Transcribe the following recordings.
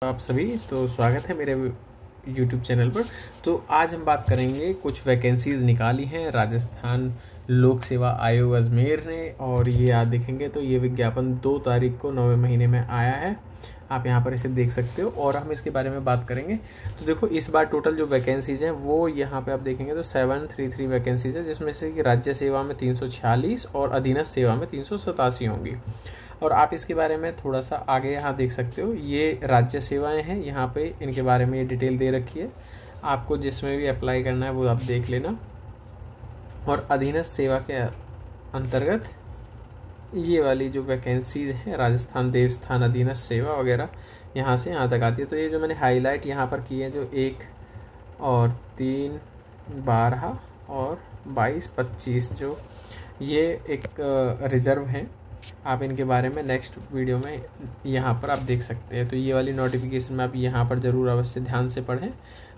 आप सभी तो स्वागत है मेरे YouTube चैनल पर। तो आज हम बात करेंगे कुछ वैकेंसीज़ निकाली हैं राजस्थान लोक सेवा आयोग अजमेर ने, और ये आप देखेंगे तो ये विज्ञापन 2 तारीख को 9वें महीने में आया है। आप यहाँ पर इसे देख सकते हो और हम इसके बारे में बात करेंगे। तो देखो, इस बार टोटल जो वैकेंसीज़ हैं वो यहाँ पे आप देखेंगे तो 733 वैकेंसीज़ है, जिसमें से कि राज्य सेवा में 346 और अधीनस्थ सेवा में 387 होंगी। और आप इसके बारे में थोड़ा सा आगे यहाँ देख सकते हो, ये राज्य सेवाएं हैं, यहाँ पे इनके बारे में ये डिटेल दे रखी है। आपको जिसमें भी अप्लाई करना है वो आप देख लेना। और अधीनस्थ सेवा के अंतर्गत ये वाली जो वैकेंसीज हैं राजस्थान देवस्थान अधीनस्थ सेवा वगैरह यहाँ से यहाँ तक आती है। तो ये जो मैंने हाईलाइट यहाँ पर की है, जो 1 और 3, 12 और 22, 25, जो ये एक रिजर्व हैं, आप इनके बारे में नेक्स्ट वीडियो में यहाँ पर आप देख सकते हैं। तो ये वाली नोटिफिकेशन में आप यहाँ पर ज़रूर अवश्य ध्यान से पढ़ें।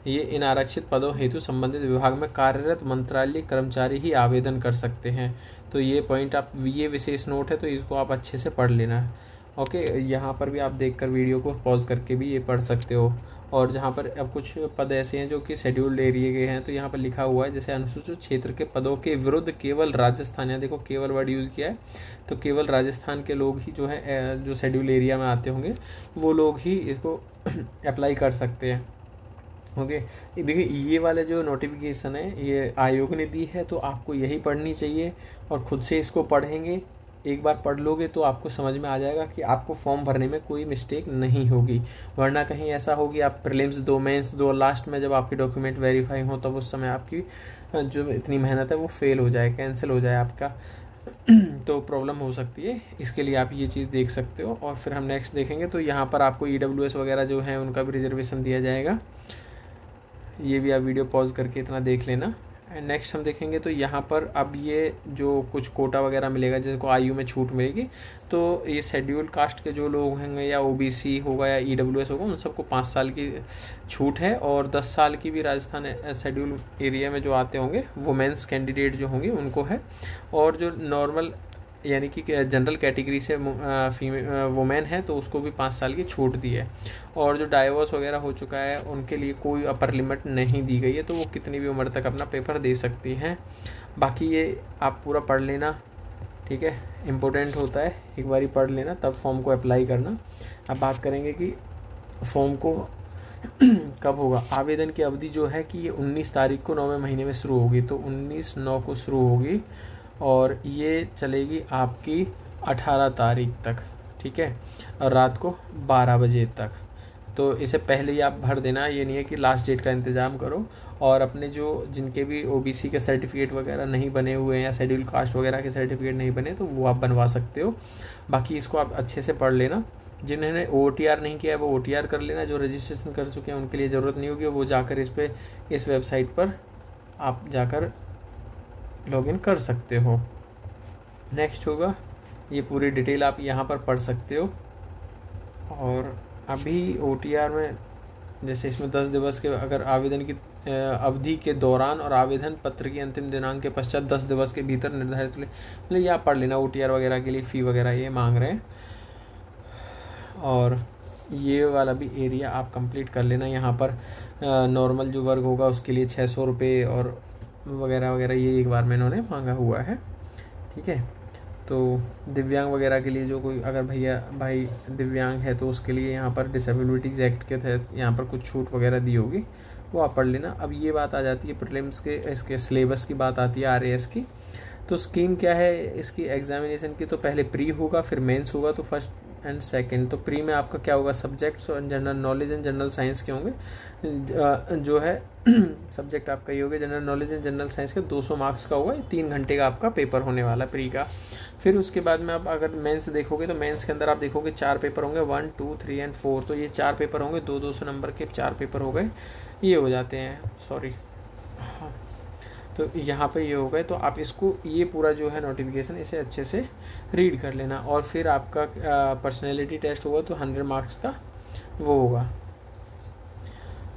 ये इन आरक्षित पदों हेतु संबंधित विभाग में कार्यरत मंत्रालय कर्मचारी ही आवेदन कर सकते हैं। तो ये पॉइंट आप, ये विशेष नोट है, तो इसको आप अच्छे से पढ़ लेना। ओके, यहाँ पर भी आप देखकर वीडियो को पॉज करके भी ये पढ़ सकते हो। और जहाँ पर अब कुछ पद ऐसे हैं जो कि शेड्यूल्ड एरिया के हैं, तो यहाँ पर लिखा हुआ है जैसे अनुसूचित क्षेत्र के पदों के विरुद्ध केवल राजस्थान, यहाँ देखो केवल वर्ड यूज़ किया है, तो केवल राजस्थान के लोग ही जो है जो शेड्यूल एरिया में आते होंगे वो लोग ही इसको अप्लाई कर सकते हैं। ओके, देखिए ये वाले जो नोटिफिकेशन है ये आयोग ने दी है, तो आपको यही पढ़नी चाहिए और खुद से इसको पढ़ेंगे। एक बार पढ़ लोगे तो आपको समझ में आ जाएगा कि आपको फॉर्म भरने में कोई मिस्टेक नहीं होगी। वरना कहीं ऐसा हो कि आप प्रीलिम्स 2, मेंस 2, लास्ट में जब आपके डॉक्यूमेंट वेरीफाई हो तब उस समय आपकी जो इतनी मेहनत है वो फेल हो जाए, कैंसिल हो जाए आपका, तो प्रॉब्लम हो सकती है। इसके लिए आप ये चीज़ देख सकते हो। और फिर हम नेक्स्ट देखेंगे तो यहाँ पर आपको EWS वगैरह जो है उनका भी रिजर्वेशन दिया जाएगा। ये भी आप वीडियो पॉज करके इतना देख लेना। नेक्स्ट हम देखेंगे तो यहाँ पर अब ये जो कुछ कोटा वगैरह मिलेगा, जिनको आयु में छूट मिलेगी, तो ये शेड्यूल कास्ट के जो लोग होंगे या OBC होगा या EWS होगा, उन सबको 5 साल की छूट है। और 10 साल की भी राजस्थान शेड्यूल एरिया में जो आते होंगे वुमेन्स कैंडिडेट जो होंगे उनको है। और जो नॉर्मल यानी कि जनरल कैटेगरी से वुमेन है तो उसको भी 5 साल की छूट दी है। और जो डाइवोर्स वगैरह हो चुका है उनके लिए कोई अपर लिमिट नहीं दी गई है, तो वो कितनी भी उम्र तक अपना पेपर दे सकती हैं। बाकी ये आप पूरा पढ़ लेना, ठीक है, इम्पोर्टेंट होता है, एक बारी पढ़ लेना तब फॉर्म को अप्लाई करना। अब बात करेंगे कि फॉर्म को कब होगा। आवेदन की अवधि जो है कि ये 19 तारीख को 9वें महीने में शुरू होगी, तो 19/9 को शुरू होगी और ये चलेगी आपकी 18 तारीख तक, ठीक है, और रात को 12 बजे तक। तो इसे पहले ही आप भर देना, ये नहीं है कि लास्ट डेट का इंतज़ाम करो। और अपने जो जिनके भी OBC के सर्टिफिकेट वगैरह नहीं बने हुए हैं या शेड्यूल कास्ट वगैरह के सर्टिफिकेट नहीं बने तो वो आप बनवा सकते हो। बाकी इसको आप अच्छे से पढ़ लेना। जिन्होंने OTR नहीं किया है वो OTR कर लेना, जो रजिस्ट्रेशन कर चुके हैं उनके लिए ज़रूरत नहीं होगी, वो जाकर इस वेबसाइट पर आप जाकर लॉगिन कर सकते हो। नेक्स्ट होगा, ये पूरी डिटेल आप यहाँ पर पढ़ सकते हो। और अभी OTR में जैसे इसमें 10 दिवस के अगर आवेदन की अवधि के दौरान और आवेदन पत्र की अंतिम दिनांक के पश्चात 10 दिवस के भीतर निर्धारित, मतलब ये आप पढ़ लेना। OTR वगैरह के लिए फ़ी वगैरह ये मांग रहे हैं। और ये वाला भी एरिया आप कंप्लीट कर लेना। यहाँ पर नॉर्मल जो वर्ग होगा उसके लिए 600 रुपये और वगैरह वगैरह ये एक बार में इन्होंने मांगा हुआ है, ठीक है। तो दिव्यांग वगैरह के लिए जो कोई अगर भाई दिव्यांग है तो उसके लिए यहाँ पर डिसेबिलिटीज़ एक्ट के तहत यहाँ पर कुछ छूट वगैरह दी होगी, वो आप पढ़ लेना। अब ये बात आ जाती है प्रीलिम्स के इसके सिलेबस की बात आती है RAS की। तो स्कीम क्या है इसकी एग्जामिनेशन की, तो पहले प्री होगा फिर मेंस होगा, तो फर्स्ट एंड सेकंड। तो प्री में आपका क्या होगा, सब्जेक्ट्स और general knowledge and general science के होंगे, जो है सब्जेक्ट आपका ये होगा general knowledge and general science के 200 मार्क्स का होगा। 3 घंटे का आपका पेपर होने वाला प्री का। फिर उसके बाद में आप अगर मेंस देखोगे तो मेंस के अंदर आप देखोगे 4 पेपर होंगे, 1, 2, 3 एंड 4। तो ये 4 पेपर होंगे, 200 नंबर के 4 पेपर हो गए, ये हो जाते हैं, सॉरी हाँ। तो यहाँ पे ये हो गए। तो आप इसको ये पूरा जो है नोटिफिकेशन इसे अच्छे से रीड कर लेना। और फिर आपका पर्सनैलिटी टेस्ट होगा तो 100 मार्क्स का वो होगा,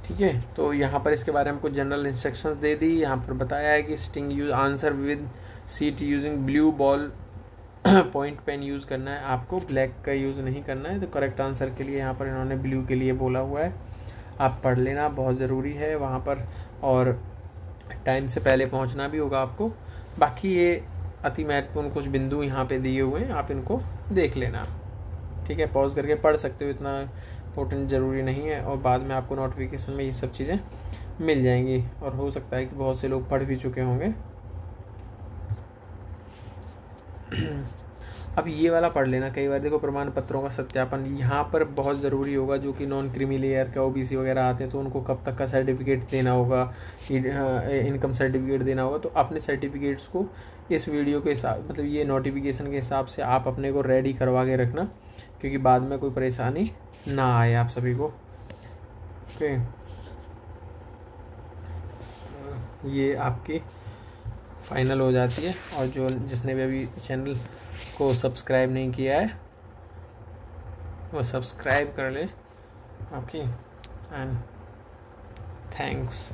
ठीक है। तो यहाँ पर इसके बारे में कुछ जनरल इंस्ट्रक्शंस दे दी। यहाँ पर बताया है कि sitting use answer with seat using blue ball point pen use करना है आपको, ब्लैक का यूज़ नहीं करना है। तो करेक्ट आंसर के लिए यहाँ पर इन्होंने ब्लू के लिए बोला हुआ है, आप पढ़ लेना, बहुत ज़रूरी है वहाँ पर। और टाइम से पहले पहुँचना भी होगा आपको। बाकी ये अति महत्वपूर्ण कुछ बिंदु यहाँ पे दिए हुए हैं, आप इनको देख लेना, ठीक है। पॉज करके पढ़ सकते हो, इतना इम्पोर्टेंट ज़रूरी नहीं है। और बाद में आपको नोटिफिकेशन में ये सब चीज़ें मिल जाएंगी, और हो सकता है कि बहुत से लोग पढ़ भी चुके होंगे। अब ये वाला पढ़ लेना, कई बार देखो प्रमाण पत्रों का सत्यापन यहाँ पर बहुत ज़रूरी होगा। जो कि नॉन क्रीमी लेयर का ओबीसी वगैरह आते हैं तो उनको कब तक का सर्टिफिकेट देना होगा, इनकम सर्टिफिकेट देना होगा। तो अपने सर्टिफिकेट्स को इस वीडियो के हिसाब, मतलब ये नोटिफिकेशन के हिसाब से आप अपने को रेडी करवा के रखना, क्योंकि बाद में कोई परेशानी ना आए आप सभी को। ओके, ये आपकी फाइनल हो जाती है। और जो जिसने भी अभी चैनल को सब्सक्राइब नहीं किया है वो सब्सक्राइब कर ले। Okay, and thanks.